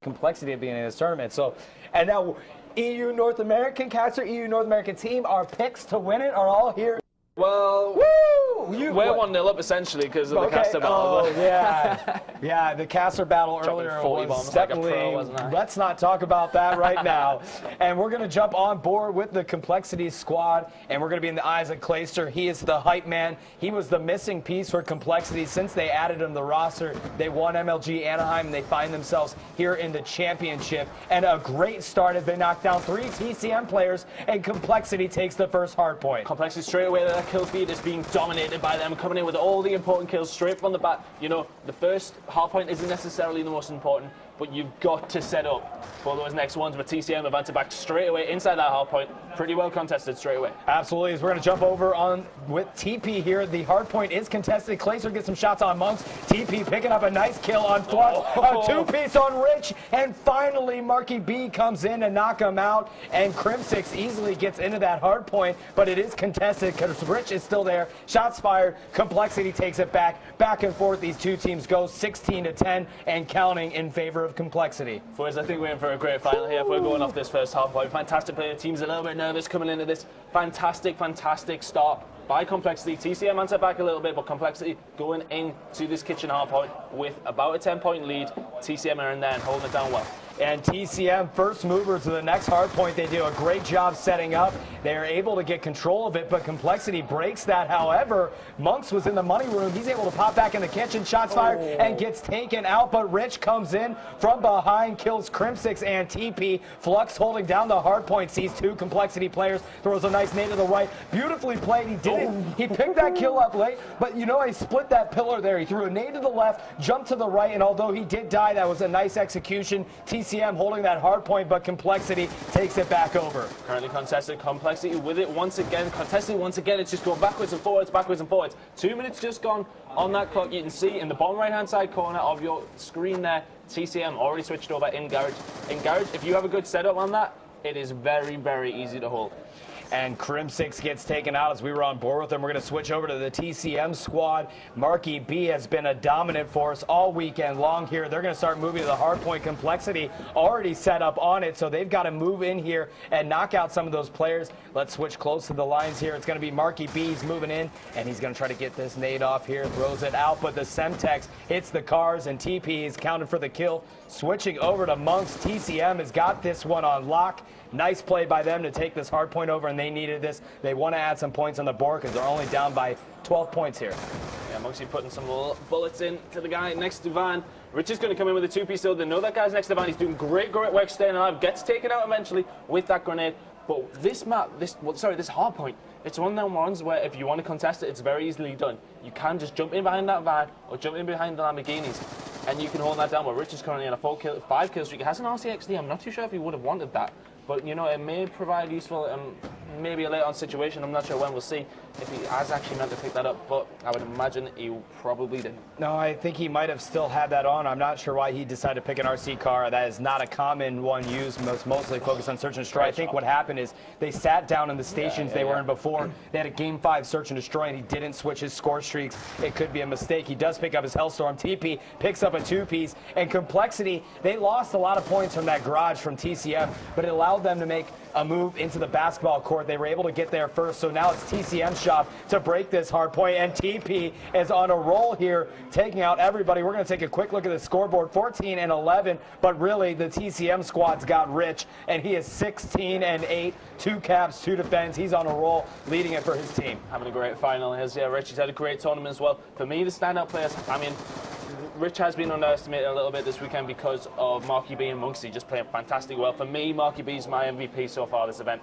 Complexity at the beginning of this tournament. So, and now EU North American caster, EU North American team, our picks to win it are all here. Well, Woo! we're 1-0 up essentially because of the caster battle. Oh, yeah. Yeah, the caster battle earlier was definitely, like a pro, wasn't I? Let's not talk about that right now. And we're going to jump on board with the Complexity squad, and we're going to be in the eyes of Clayster. He is the hype man. He was the missing piece for Complexity. Since they added him to the roster, they won MLG Anaheim, and they find themselves here in the championship. And a great start as they knock down 3 TCM players, and Complexity takes the first hard point. Complexity straight away, their kill feed is being dominated by them, coming in with all the important kills straight from the bat. You know, the first hard point isn't necessarily the most important, but you've got to set up for those next ones. But TCM have answered back straight away inside that hard point. Pretty well contested straight away. Absolutely. As we're going to jump over on with TP here. The hard point is contested. Clayster gets some shots on Monks. TP picking up a nice kill on Flux. A two-piece on Rich. And finally, Marky B comes in to knock him out. And Crimsix easily gets into that hard point, but it is contested because Rich is still there. Shots fired. Complexity takes it back. Back and forth. These two teams go 16-10 and counting in favor of Complexity. Boys, I think we're in for a great final here if we're going off this first half point. Fantastic play. The team's a little bit nervous coming into this. Fantastic start by Complexity. TCM answered back a little bit, but Complexity going into this kitchen hard point with about a 10-point lead. TCM are in there and holding it down well. And TCM, first movers to the next hard point. They do a great job setting up. They are able to get control of it, but Complexity breaks that. However, Monks was in the money room. He's able to pop back in the kitchen, shots fired, and gets taken out. But Rich comes in from behind, kills Crimsix and TP. Flux holding down the hard point, sees 2 Complexity players, throws a nice nade to the right. Beautifully played. He did it. He picked that kill up late, but you know, he split that pillar there. He threw a nade to the left, jumped to the right, and although he did die, that was a nice execution. TCM holding that hard point, but Complexity takes it back over. Currently contested. Complexity with it once again. Contested once again. It's just going backwards and forwards, backwards and forwards. 2 minutes just gone on that clock. You can see in the bottom right-hand side corner of your screen there, TCM already switched over in Garage. In Garage, if you have a good setup on that, it is very, very easy to hold. And Crimsix gets taken out as we were on board with them. We're going to switch over to the TCM squad. Marky B has been a dominant force all weekend long here. They're going to start moving to the hard point. Complexity already set up on it, so they've got to move in here and knock out some of those players. Let's switch close to the lines here. It's going to be Marky B. He's moving in, and he's going to try to get this nade off here. Throws it out, but the Semtex hits the cars, and TP is counted for the kill. Switching over to Monks. TCM has got this one on lock. Nice play by them to take this hard point over, and they needed this. They want to add some points on the board because they're only down by 12 points here. Yeah, Monksy putting some bullets in to the guy next to Van. Rich is going to come in with a 2-piece, so they know that guy's next to Van. He's doing great work staying alive. Gets taken out eventually with that grenade. But this map, this hard point, it's one of them ones where if you want to contest it, it's very easily done. You can just jump in behind that van or jump in behind the Lamborghinis, and you can hold that down. But Rich is currently on a 5-kill streak. He has an RCXD. I'm not too sure if he would have wanted that. But, you know, it may provide useful, maybe a late-on situation. I'm not sure when. We'll see if he has actually meant to pick that up. But I would imagine he probably didn't. No, I think he might have still had that on. I'm not sure why he decided to pick an RC car. That is not a common one used. Mostly focused on search and destroy. I think what happened is they sat down in the stations they were in before. They had a Game 5 search and destroy, and he didn't switch his score streaks. It could be a mistake. He does pick up his Hellstorm. TP picks up a 2-piece. And Complexity, they lost a lot of points from that garage from TCM, but it allowed them to make a move into the basketball court. They were able to get there first, so now it's TCM's job to break this hard point, and TP is on a roll here, taking out everybody. We're going to take a quick look at the scoreboard, 14-11, but really the TCM squad's got Rich, and he is 16-8, 2 caps, 2 defense. He's on a roll, leading it for his team. Having a great final. Yeah, Rich has had a great tournament as well. For me, the standout players, I mean, Rich has been underestimated a little bit this weekend because of Marky B and Monksy just playing fantastic well. For me, Marky B is my MVP so far this event.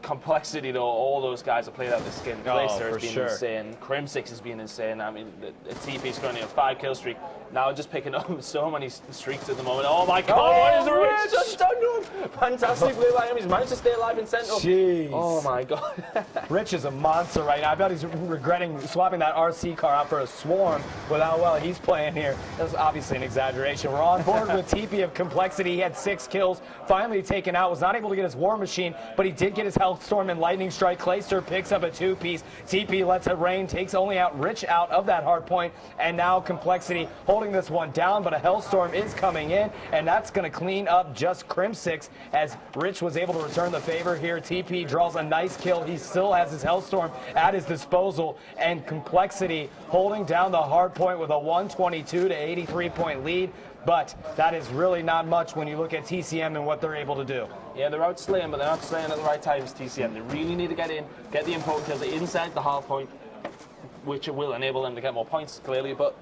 Complexity, though, all those guys have played out the skin. Clayster has been insane. Crimsix has been insane. I mean, the TP's currently on a 5-kill streak. Now just picking up so many streaks at the moment. Oh my God, what is Rich just done to him? Fantastic play by him. He's managed to stay alive and sent up. Jeez. Oh my God. Rich is a monster right now. I bet he's regretting swapping that RC car out for a Swarm with how well he's playing here. That's obviously an exaggeration. We're on board with TP of Complexity. He had 6 kills, finally taken out, was not able to get his War Machine, but he did get his Hellstorm and Lightning Strike. Clayster picks up a 2-piece. TP lets it rain, takes only out Rich out of that hard point, and now Complexity holding holding this one down, but a Hellstorm is coming in, and that's going to clean up just Crim6 as Rich was able to return the favor here. TP draws a nice kill. He still has his Hellstorm at his disposal, and Complexity holding down the hard point with a 122 to 83 point lead. But that is really not much when you look at TCM and what they're able to do. Yeah, they're out slaying, but they're not slaying at the right times, TCM. They really need to get in, get the important kills inside the half point, which will enable them to get more points, clearly. But,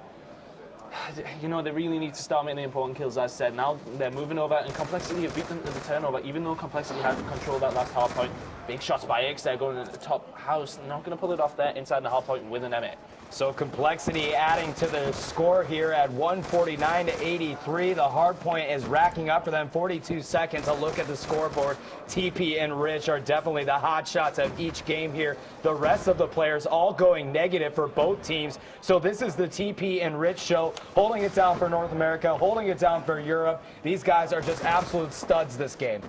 you know, they really need to start making the important kills, as I said. Now they're moving over, and Complexity have beaten them to the turnover, even though Complexity had controlled that last half point. Big shots by X, they're going into the top house. Not going to pull it off there inside the half point with an M8. So Complexity adding to the score here at 149 to 83. The hard point is racking up for them. 42 seconds. A look at the scoreboard. TP and Rich are definitely the hot shots of each game here. The rest of the players all going negative for both teams. So this is the TP and Rich show, holding it down for North America, holding it down for Europe. These guys are just absolute studs this game.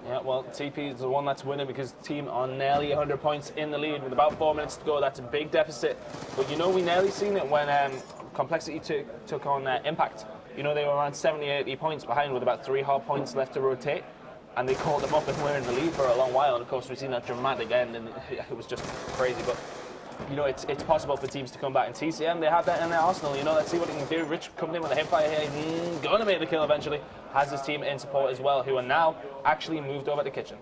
Yeah, well, TP is the one that's winning because the team are nearly 100 points in the lead with about 4 minutes to go. That's a big deficit. But, you know, we nearly seen it when Complexity took on Impact. You know, they were around 70, 80 points behind with about 3 hard points left to rotate. And they called them up and were in the lead for a long while. And, of course, we've seen that dramatic end, and it was just crazy. But, you know, it's possible for teams to come back. And TCM, they have that in their arsenal. You know, let's see what they can do. Rich coming in with a hipfire here. Going to make the kill eventually. Has his team in support as well, who are now actually moved over to kitchen.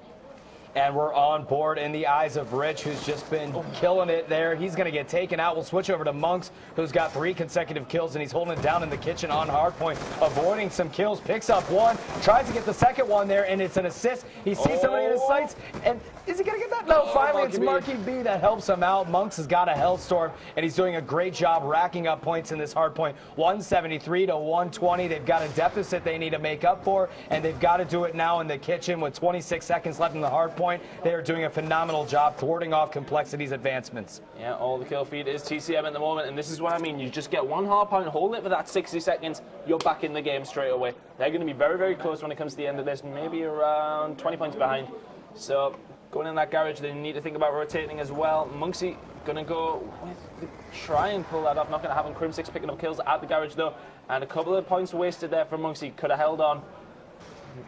And we're on board in the eyes of Rich, who's just been killing it there. He's going to get taken out. We'll switch over to Monks, who's got 3 consecutive kills, and he's holding it down in the kitchen on hardpoint, avoiding some kills, picks up one, tries to get the second one there, and it's an assist. He sees somebody in his sights, and is he going to get that? No, finally it's Marky B that helps him out. Monks has got a Hellstorm, and he's doing a great job racking up points in this hardpoint. 173 to 120. They've got a deficit they need to make up for, and they've got to do it now in the kitchen with 26 seconds left in the hardpoint. They are doing a phenomenal job thwarting off Complexity's advancements. Yeah, all the kill feed is TCM at the moment, and this is what I mean. You just get one hard point, hold it for that 60 seconds, you're back in the game straight away. They're going to be very, very close when it comes to the end of this, maybe around 20 points behind. So going in that garage, they need to think about rotating as well. Monksy going to go with try and pull that off. Not going to happen. Crim6 picking up kills at the garage though, and a couple of points wasted there from Monksy. Could have held on.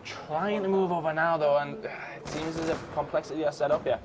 Trying to move over now though, and it seems as if Complexity are set up here.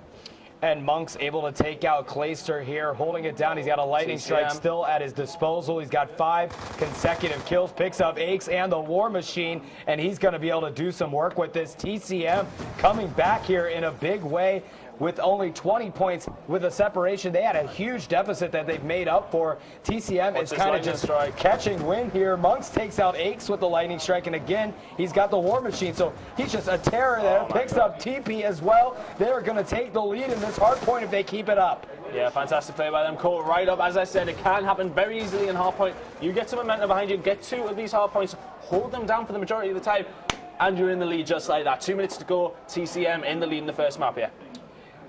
And Monk's able to take out Clayster here, holding it down. He's got a lightning strike still at his disposal. He's got 5 consecutive kills, picks up Aches and the War Machine, and he's going to be able to do some work with this. TCM coming back here in a big way with only 20 points with a separation. They had a huge deficit that they've made up for. TCM is kind of just catching wind here. Monks takes out Aches with the lightning strike, and again, he's got the War Machine, so he's just a terror there. Picks up TP as well. They're going to take the lead in this hard point if they keep it up. Yeah, fantastic play by them. Caught right up. As I said, it can happen very easily in hard point. You get some momentum behind you, get 2 of these hard points, hold them down for the majority of the time, and you're in the lead just like that. 2 minutes to go. TCM in the lead in the first map here.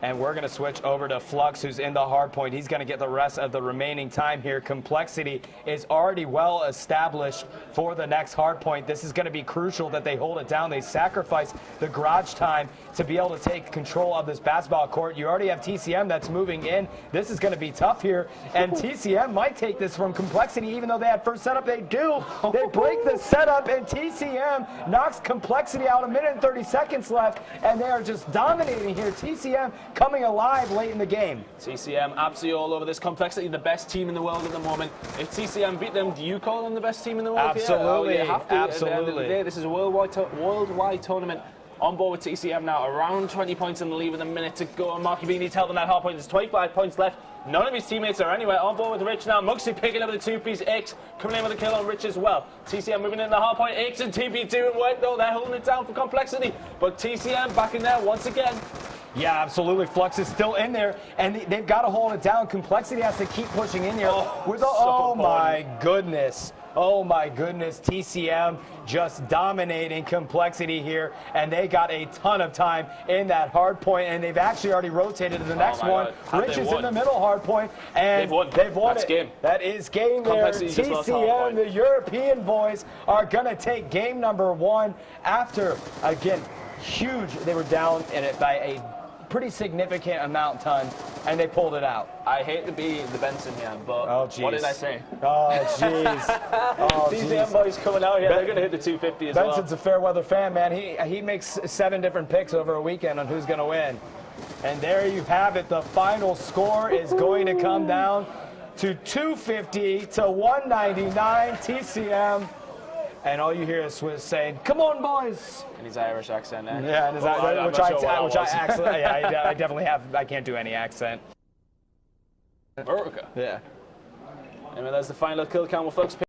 And we're going to switch over to Flux, who's in the hard point. He's going to get the rest of the remaining time here. Complexity is already well established for the next hard point. This is going to be crucial that they hold it down. They sacrifice the garage time to be able to take control of this basketball court. You already have TCM that's moving in. This is going to be tough here. And TCM might take this from Complexity, even though they had first setup. They do. They break the setup, and TCM knocks Complexity out. 1 minute and 30 seconds left, and they are just dominating here. TCM coming alive late in the game. TCM absolutely all over this. Complexity, the best team in the world at the moment. If TCM beat them, do you call them the best team in the world? Absolutely. Yeah, you have to. Absolutely. At the end of the day, this is a worldwide tournament. On board with TCM now, around 20 points in the lead with a minute to go. And Marky B needs help on that hard point. There's 25 points left. None of his teammates are anywhere. On board with Rich now. Muxy picking up the 2-piece. X coming in with a kill on Rich as well. TCM moving in the hard point. X and TP doing work though. They're holding it down for Complexity. But TCM back in there once again. Yeah, absolutely. Flux is still in there, and they've got to hold it down. Complexity has to keep pushing in here. Oh my goodness. Oh my goodness. TCM just dominating Complexity here, and they got a ton of time in that hard point, and they've actually already rotated to the next one. Rich is in the middle hard point, and they've won it. Game. That is game there. TCM, the European boys, are going to take game number 1 after, again, huge. They were down in it by a pretty significant amount of time. and they pulled it out. I hate to be the Benson here, but what did I say? Oh, jeez. Oh, TCM boys coming out here, they're going to hit the 250 as well. Benson's a fair weather fan, man. He makes 7 different picks over a weekend on who's going to win. And there you have it. The final score is going to come down to 250 to 199 TCM. And all you hear is Swiss saying, "Come on, boys!" In his Irish accent, eh? Yeah, and I definitely have. I can't do any accent. America. Yeah. Anyway, that's the final kill count, folks.